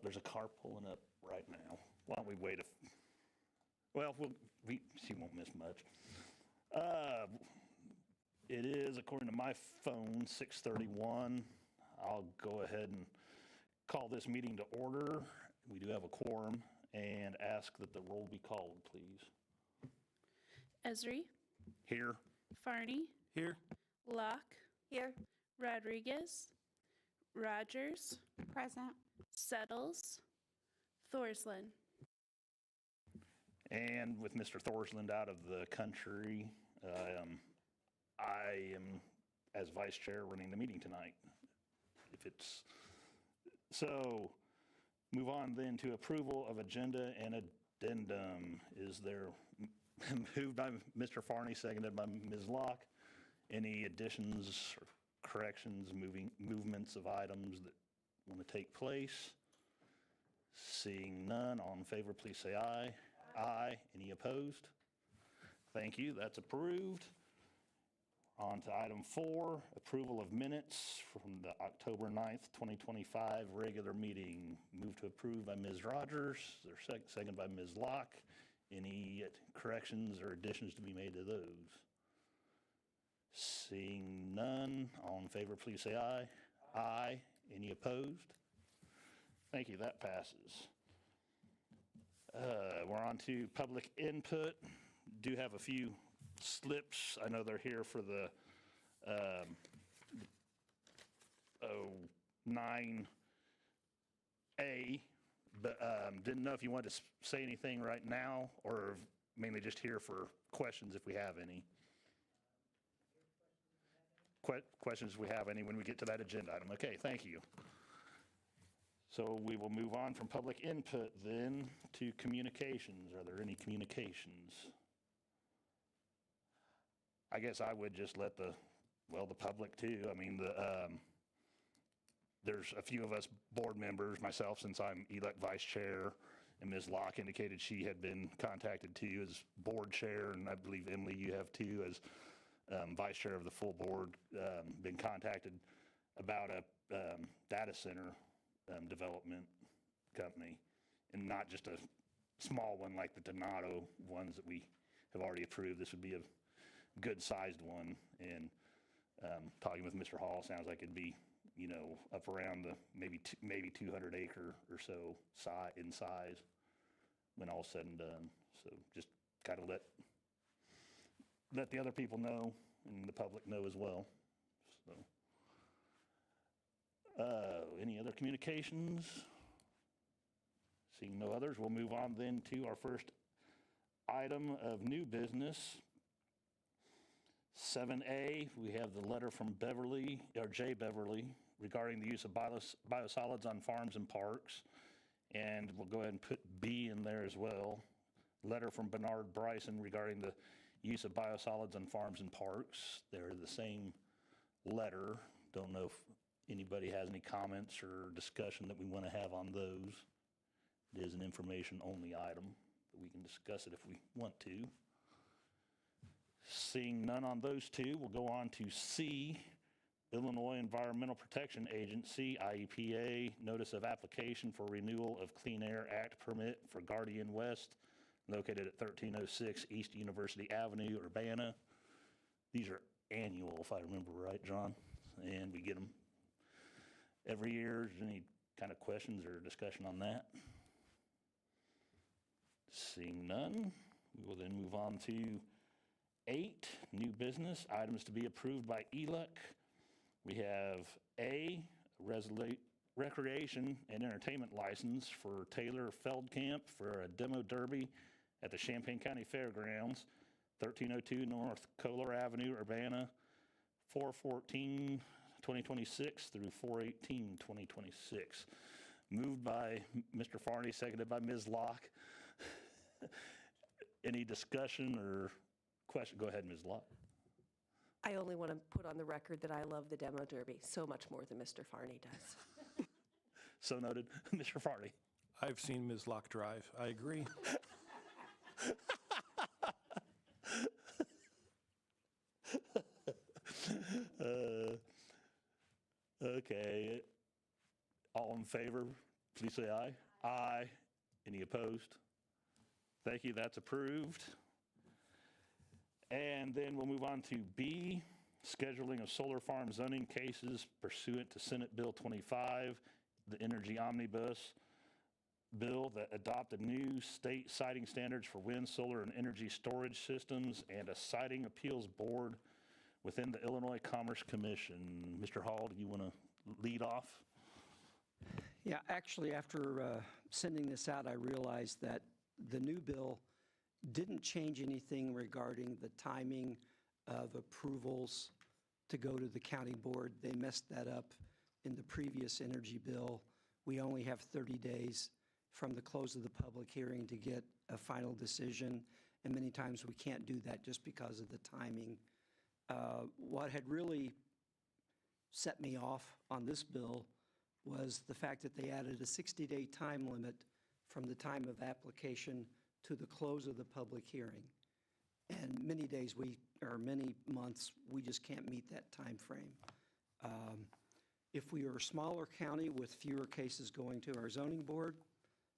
there's a car pulling up right now. Why don't we wait she won't miss much. It is, according to my phone, 6:31. I'll go ahead and call this meeting to order. We do have a quorum, and ask that the roll be called, please. Esri, Here. Farney, Here. Locke, Here. Rodriguez, Rogers, Present. Settles, Thorsland. And with Mr. Thorsland out of the country, I am, as vice chair, running the meeting tonight. So, move on then to approval of agenda and addendum. Is there, moved by Mr. Farney, seconded by Ms. Locke, any additions or corrections, movements of items that want to take place? Seeing none, all in favor, please say aye. Aye. Any opposed? Thank you, that's approved. On to item 4, approval of minutes from the October 9th, 2025 regular meeting. Move to approve by Ms. Rogers, second by Ms. Locke. Any corrections or additions to be made to those? Seeing none, all in favor, please say aye. Aye. Any opposed? Thank you, that passes. We're on to public input. Do have a few slips. I know they're here for the 9A, but didn't know if you wanted to say anything right now or mainly just here for questions if we have any. Questions if we have any when we get to that agenda item. Okay, thank you. So we will move on from public input then to communications. Are there any communications? I guess I would just let the public too. I mean, there's a few of us board members, myself since I'm elect vice chair, and Ms. Locke indicated she had been contacted too as board chair, and I believe Emily, you have too as vice chair of the full board, been contacted about a data center development company, and not just a small one like the Donato ones that we have already approved. This would be a good sized one, and talking with Mr. Hall, sounds like it'd be, up around the maybe 200 acre or so in size when all's said and done. So just kind of let the other people know and the public know as well. So any other communications? Seeing no others, we'll move on then to our first item of new business. 7A, we have the letter from Jay Beverly, regarding the use of biosolids on farms and parks. And we'll go ahead and put B in there as well. Letter from Bernard Bryson regarding the use of biosolids on farms and parks. They're the same letter. Don't know if anybody has any comments or discussion that we want to have on those. It is an information only item, but we can discuss it if we want to. Seeing none on those two, we'll go on to C, Illinois Environmental Protection Agency, IEPA, Notice of Application for Renewal of Clean Air Act Permit for Guardian West, located at 1306 East University Avenue, Urbana. These are annual, if I remember right, John, and we get them every year. Is there any kind of questions or discussion on that? Seeing none, we will then move on to 8, new business, items to be approved by ELUC. We have A, recreation and entertainment license for Taylor Feldkamp for a demo derby at the Champaign County Fairgrounds, 1302 North Kohler Avenue, Urbana, 4/14/2026 through 4/18/2026. Moved by Mr. Farney, seconded by Ms. Locke. Any discussion or question? Go ahead, Ms. Locke. I only want to put on the record that I love the demo derby so much more than Mr. Farney does. So noted. Mr. Farney. I've seen Ms. Locke drive. I agree. Okay. All in favor, please say aye. Aye. Any opposed? Thank you, that's approved. And then we'll move on to B, scheduling of solar farm zoning cases pursuant to Senate Bill 25, the Energy Omnibus bill that adopted new state siting standards for wind, solar, and energy storage systems, and a siting appeals board within the Illinois Commerce Commission. Mr. Hall, do you want to lead off? Yeah, actually, after sending this out, I realized that the new bill didn't change anything regarding the timing of approvals to go to the county board. They messed that up in the previous energy bill. We only have 30 days from the close of the public hearing to get a final decision, and many times we can't do that just because of the timing. What had really set me off on this bill was the fact that they added a 60-day time limit from the time of application to the close of the public hearing. And many days or many months, we just can't meet that time frame. If we were a smaller county with fewer cases going to our zoning board,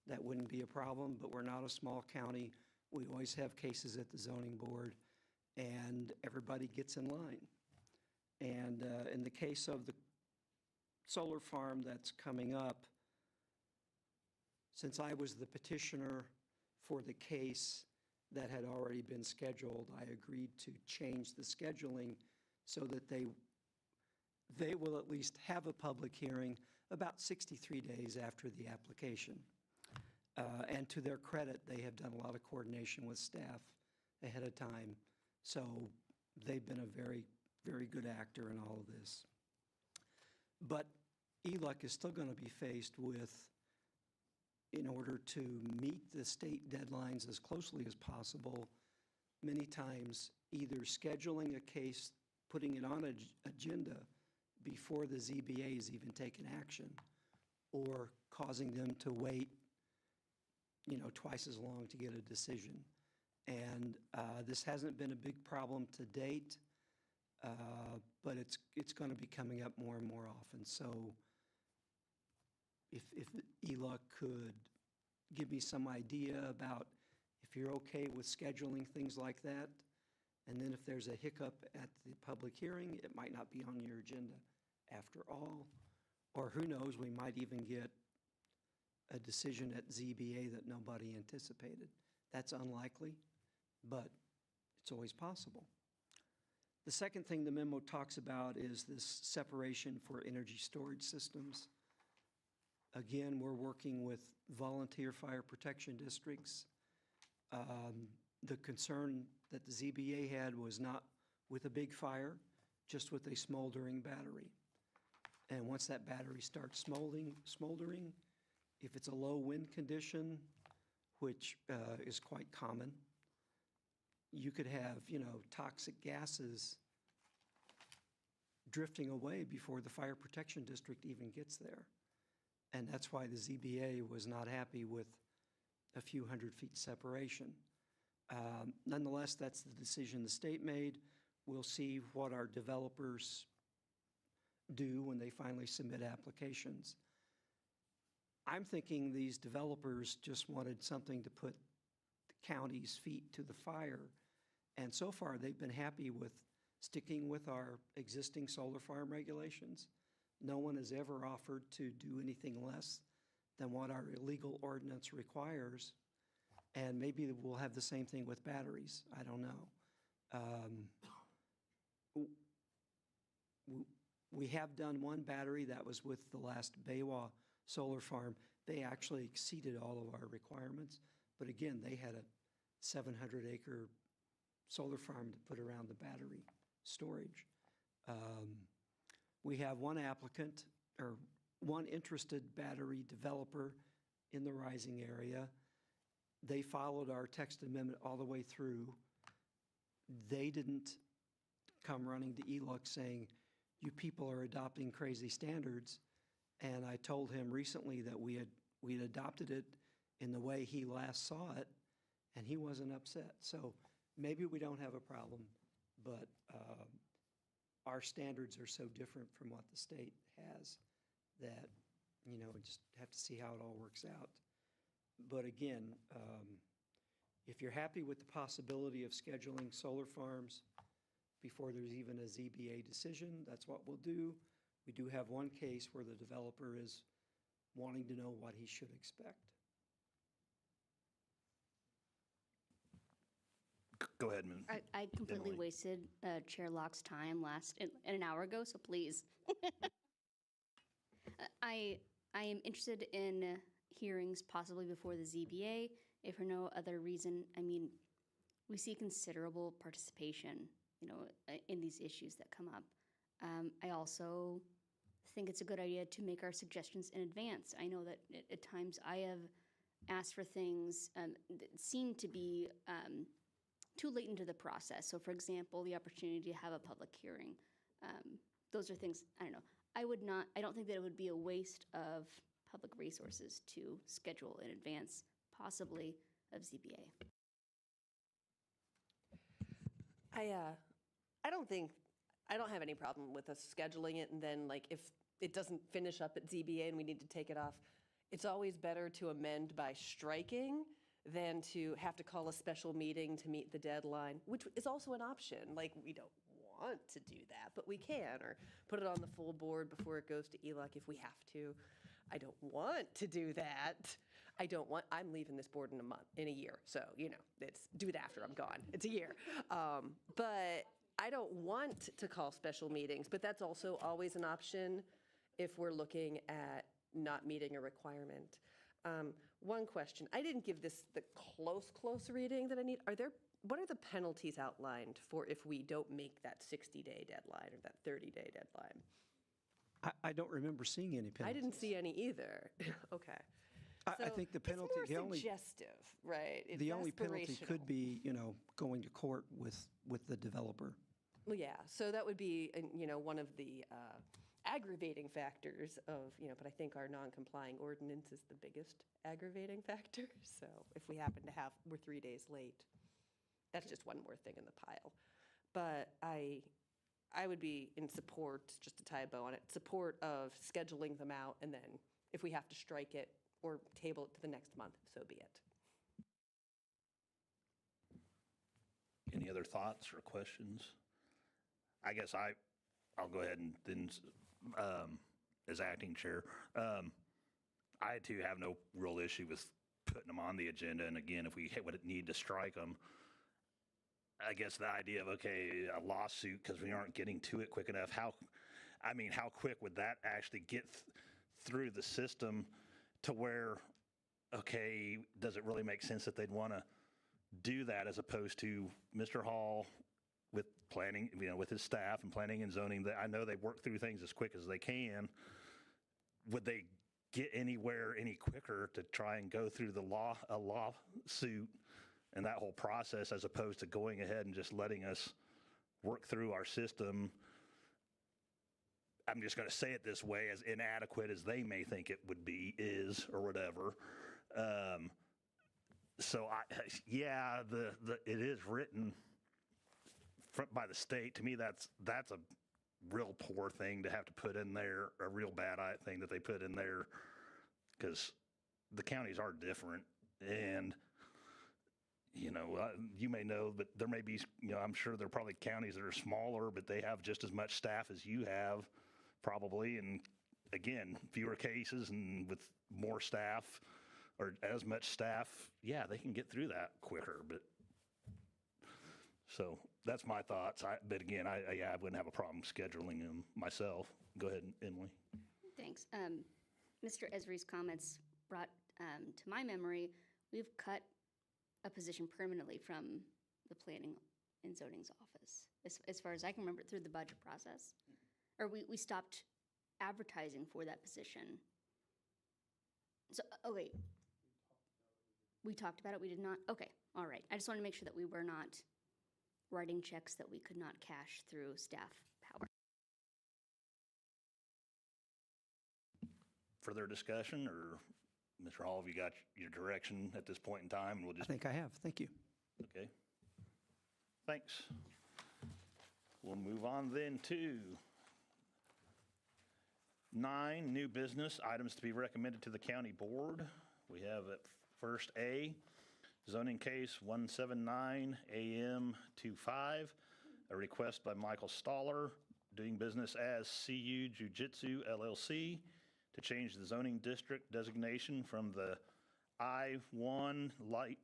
that wouldn't be a problem, but we're not a small county. We always have cases at the zoning board, and everybody gets in line. And in the case of the solar farm that's coming up, since I was the petitioner for the case that had already been scheduled, I agreed to change the scheduling so that they will at least have a public hearing about 63 days after the application. And to their credit, they have done a lot of coordination with staff ahead of time. So they've been a very, very good actor in all of this. But ELUC is still going to be faced with, in order to meet the state deadlines as closely as possible, many times either scheduling a case, putting it on an agenda before the ZBA has even taken action, or causing them to wait, twice as long to get a decision. And this hasn't been a big problem to date, but it's going to be coming up more and more often. So if ELUC could give me some idea about if you're okay with scheduling things like that, and then if there's a hiccup at the public hearing, it might not be on your agenda after all, or who knows, we might even get a decision at ZBA that nobody anticipated. That's unlikely, but it's always possible. The second thing the memo talks about is this separation for energy storage systems. Again, we're working with volunteer fire protection districts. The concern that the ZBA had was not with a big fire, just with a smoldering battery. And once that battery starts smoldering, if it's a low wind condition, which is quite common, you could have, toxic gases drifting away before the fire protection district even gets there. And that's why the ZBA was not happy with a few hundred feet separation. Nonetheless, that's the decision the state made. We'll see what our developers do when they finally submit applications. I'm thinking these developers just wanted something to put the county's feet to the fire. And so far, they've been happy with sticking with our existing solar farm regulations. No one has ever offered to do anything less than what our illegal ordinance requires. And maybe we'll have the same thing with batteries. I don't know. We have done one battery that was with the last Baywa solar farm. They actually exceeded all of our requirements. But again, they had a 700-acre solar farm to put around the battery storage. We have one applicant, or one interested battery developer in the Rising area. They followed our text amendment all the way through. They didn't come running to ELUC saying, you people are adopting crazy standards. And I told him recently that we had adopted it in the way he last saw it, and he wasn't upset. So maybe we don't have a problem, but our standards are so different from what the state has that you know, we just have to see how it all works out. But again, if you're happy with the possibility of scheduling solar farms before there's even a ZBA decision, that's what we'll do. We do have one case where the developer is wanting to know what he should expect. Go ahead, Ms. I completely Emily. wasted Chair Locke's time an hour ago, so please. I am interested in hearings possibly before the ZBA, if for no other reason. I mean, we see considerable participation, you know, in these issues that come up. I also think it's a good idea to make our suggestions in advance. I know that at times I have asked for things that seem to be too late into the process. So for example, the opportunity to have a public hearing. Those are things, I don't know. I don't think that it would be a waste of public resources to schedule in advance, possibly of ZBA. I don't have any problem with us scheduling it, and then like if it doesn't finish up at ZBA and we need to take it off, it's always better to amend by striking than to have to call a special meeting to meet the deadline, which is also an option. Like, we don't want to do that, but we can, or put it on the full board before it goes to ELUC if we have to. I don't want to do that. I'm leaving this board in a year, so, you know, do it after I'm gone. It's a year. But I don't want to call special meetings, but that's also always an option if we're looking at not meeting a requirement. One question, I didn't give this the close reading that I need. What are the penalties outlined for if we don't make that 60-day deadline or that 30-day deadline? I don't remember seeing any penalties. I didn't see any either. Okay. I think the penalty, it's more suggestive, right? It's the only penalty aspirational. could be, you know, going to court with the developer. Well, yeah, so that would be, you know, one of the aggravating factors of, you know, but I think our non-complying ordinance is the biggest aggravating factor. So if we happen to we're 3 days late, that's just one more thing in the pile. But I would be in support, just to tie a bow on it, support of scheduling them out, and then if we have to strike it or table it to the next month, so be it. Any other thoughts or questions? I guess I'll go ahead and then, as acting chair, I too have no real issue with putting them on the agenda. And again, if we would need to strike them, I guess the idea of, okay, a lawsuit because we aren't getting to it quick enough, how quick would that actually get through the system to where, okay, does it really make sense that they'd want to do that as opposed to Mr. Hall with planning, you know, with his staff and planning and zoning, that I know they work through things as quick as they can. Would they get anywhere any quicker to try and go through a lawsuit and that whole process as opposed to going ahead and just letting us work through our system? I'm just going to say it this way, as inadequate as they may think it would be, or whatever. So it is written by the state. To me, that's a real poor thing to have to put in there, a real bad thing that they put in there, because the counties are different. And, you know, you may know, but there may be, you know, I'm sure there are probably counties that are smaller, but they have just as much staff as you have, probably. And again, fewer cases and with more staff or as much staff, yeah, they can get through that quicker. But so that's my thoughts. But again, I wouldn't have a problem scheduling them myself. Go ahead, Emily. Thanks. Mr. Esri's comments brought to my memory, we've cut a position permanently from the Planning and Zoning's office, as far as I can remember, through the budget process. Or we stopped advertising for that position. So, okay. We talked about it, we did not? Okay, all right. I just want to make sure that we were not writing checks that we could not cash through staff power. Further discussion, or Mr. Hall, have you got your direction at this point in time? And we'll I just, think I have. Thank you. okay. Thanks. We'll move on then to 9, new business, items to be recommended to the county board. We have at first A, zoning case 179 AM 25, a request by Michael Stoller, doing business as CU Jiu-Jitsu LLC, to change the zoning district designation from the I-1 Light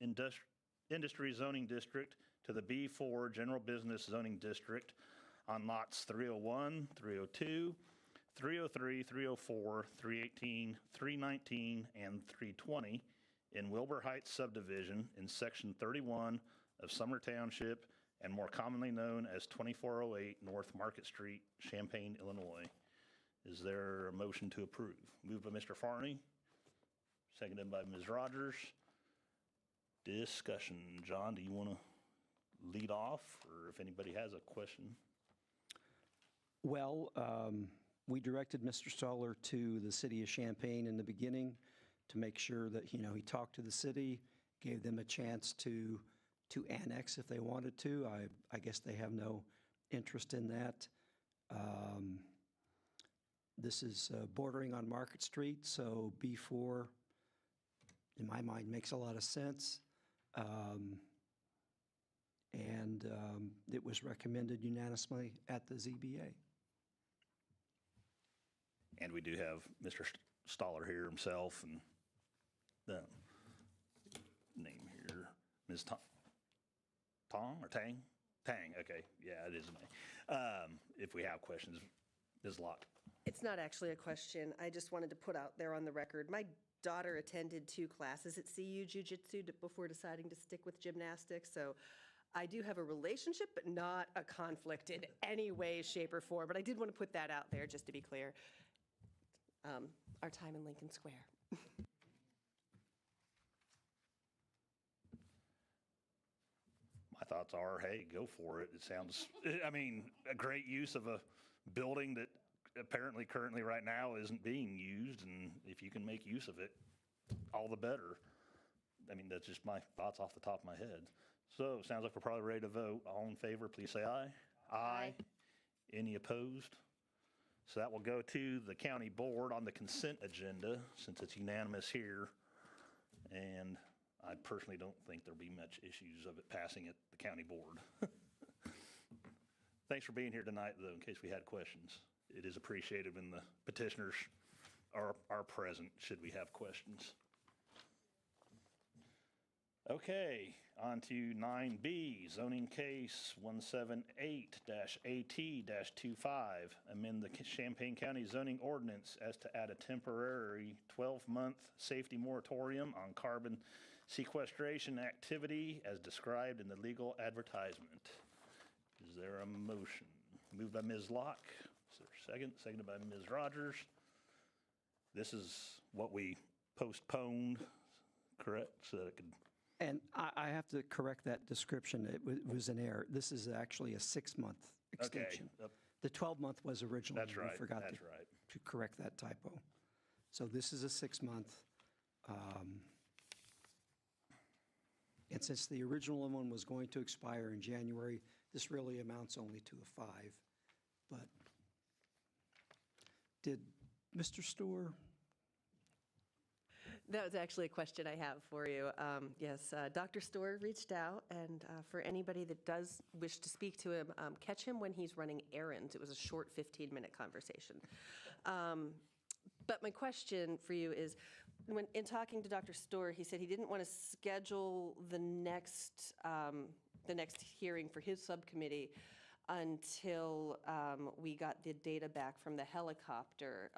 Industry Zoning District to the B4 General Business Zoning District on lots 301, 302, 303, 304, 318, 319, and 320 in Wilbur Heights subdivision in Section 31 of Summer Township, and more commonly known as 2408 North Market Street, Champaign, Illinois. Is there a motion to approve? Moved by Mr. Farney, seconded by Ms. Rogers. Discussion. John, do you want to lead off, or if anybody has a question? Well, we directed Mr. Stoller to the city of Champaign in the beginning to make sure that, he talked to the city, gave them a chance to annex if they wanted to. I guess they have no interest in that. This is bordering on Market Street, so B4, in my mind, makes a lot of sense. And it was recommended unanimously at the ZBA. And we do have Mr. Stoller here himself, and the name here, Ms. Tong or Tang? Tang, okay, yeah, it is a name. If we have questions, Ms. Locke. It's not actually a question. I just wanted to put out there on the record, my daughter attended 2 classes at CU Jiu-Jitsu before deciding to stick with gymnastics, so I do have a relationship, but not a conflict in any way, shape, or form. But I did want to put that out there, just to be clear. Our time in Lincoln Square. My thoughts are, hey, go for it. It sounds, a great use of a building that apparently currently right now isn't being used, and if you can make use of it, all the better. That's just my thoughts off the top of my head. So, sounds like we're probably ready to vote. All in favor, please say aye. Aye. Any opposed? So that will go to the county board on the consent agenda, since it's unanimous here. And I personally don't think there'll be much issues of it passing at the county board. Thanks for being here tonight, though, in case we had questions. It is appreciated when the petitioners are present, should we have questions. Okay, on to 9B, zoning case 178-AT-25, amend the Champaign County zoning ordinance as to add a temporary 12-month safety moratorium on carbon sequestration activity as described in the legal advertisement. Is there a motion? Moved by Ms. Locke. Is there a second? Seconded by Ms. Rogers. This is what we postponed, correct? So that it could. And I have to correct that description. It was an error. This is actually a 6-month extension. Okay. The 12-month was originally. That's right. We forgot That's to, right. to correct that typo. So this is a 6-month. And since the original one was going to expire in January, this really amounts only to a 5. But did Mr. Storer? That was actually a question I have for you. Yes, Dr. Storer reached out, and for anybody that does wish to speak to him, catch him when he's running errands. It was a short 15-minute conversation. But my question for you is, when in talking to Dr. Storer, he said he didn't want to schedule the next hearing for his subcommittee until we got the data back from the helicopter.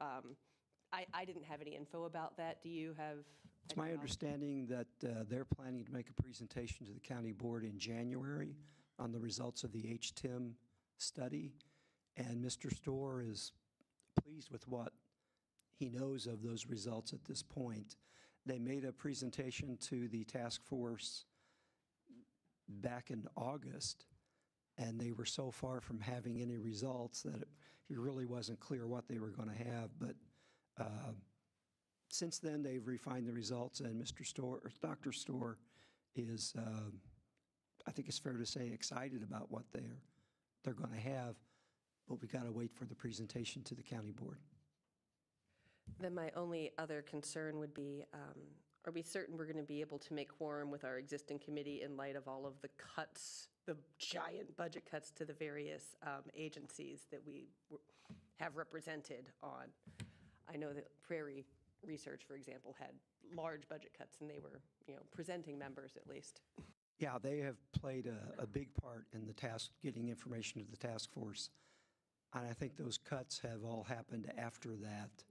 I didn't have any info about that. Do you have? It's my understanding that they're planning to make a presentation to the county board in January on the results of the HTIM study, and Mr. Storer is pleased with what he knows of those results at this point. They made a presentation to the task force back in August, and they were so far from having any results that it really wasn't clear what they were going to have, but since then, they've refined the results, and Dr. Storer is, I think it's fair to say, excited about what they're going to have, but we got to wait for the presentation to the county board. Then my only other concern would be, are we certain we're going to be able to make quorum with our existing committee in light of all of the cuts, the giant budget cuts to the various agencies that we have represented on? I know that Prairie Research, for example, had large budget cuts, and they were, presenting members at least. Yeah, they have played a big part in the task, getting information to the task force. And I think those cuts have all happened after that.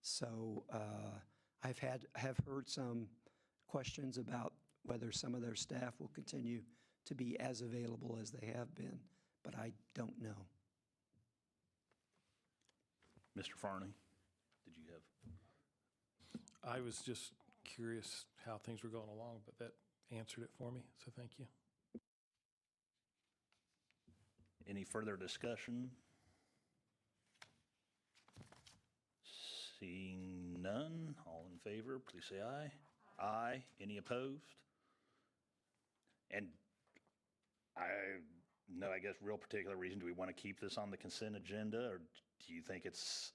So have heard some questions about whether some of their staff will continue to be as available as they have been, but I don't know. Mr. Farney, did you have? I was just curious how things were going along, but that answered it for me, so thank you. Any further discussion? Seeing none, all in favor, please say aye. Aye. Any opposed? And I guess real particular reason, do we want to keep this on the consent agenda, or do you think it's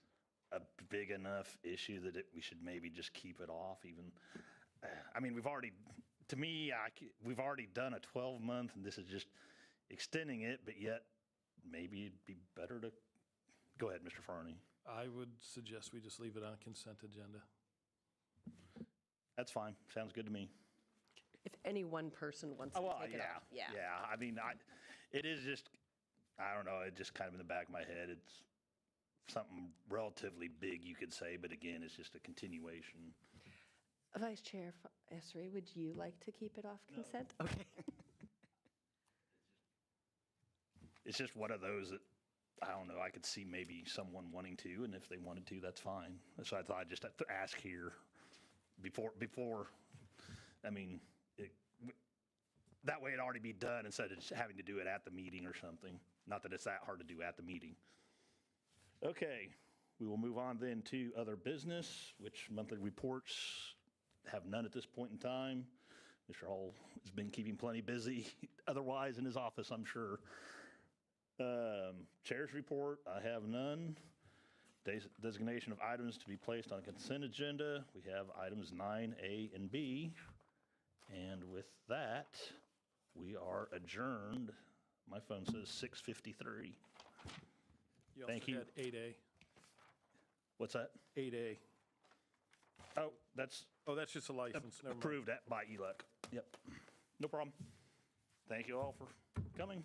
a big enough issue that we should maybe just keep it off even? I mean, we've already done a 12-month, and this is just extending it, but yet maybe it'd be better to, go ahead, Mr. Farney. I would suggest we just leave it on a consent agenda. That's fine. Sounds good to me. If any one person wants to take it off. Yeah. I mean, it is just, I don't know, it's just kind of in the back of my head. It's something relatively big, you could say, but again, it's just a continuation. Vice Chair Esri, would you like to keep it off consent? Okay. It's just one of those that, I don't know, I could see maybe someone wanting to, and if they wanted to, that's fine. So I thought I'd just have to ask here before, I mean, that way it'd already be done instead of just having to do it at the meeting or something. Not that it's that hard to do at the meeting. Okay, we will move on then to other business, which monthly reports have none at this point in time. Mr. Hall has been keeping plenty busy otherwise in his office, I'm sure. Chair's report, I have none. Designation of items to be placed on consent agenda. We have items 9A and B. And with that, we are adjourned. My phone says 6:53. Thank you. Also had 8A. What's that? 8A. Oh, that's Oh, that's just a license. Never mind. approved by ELEC. Yep. No problem. Thank you all for coming.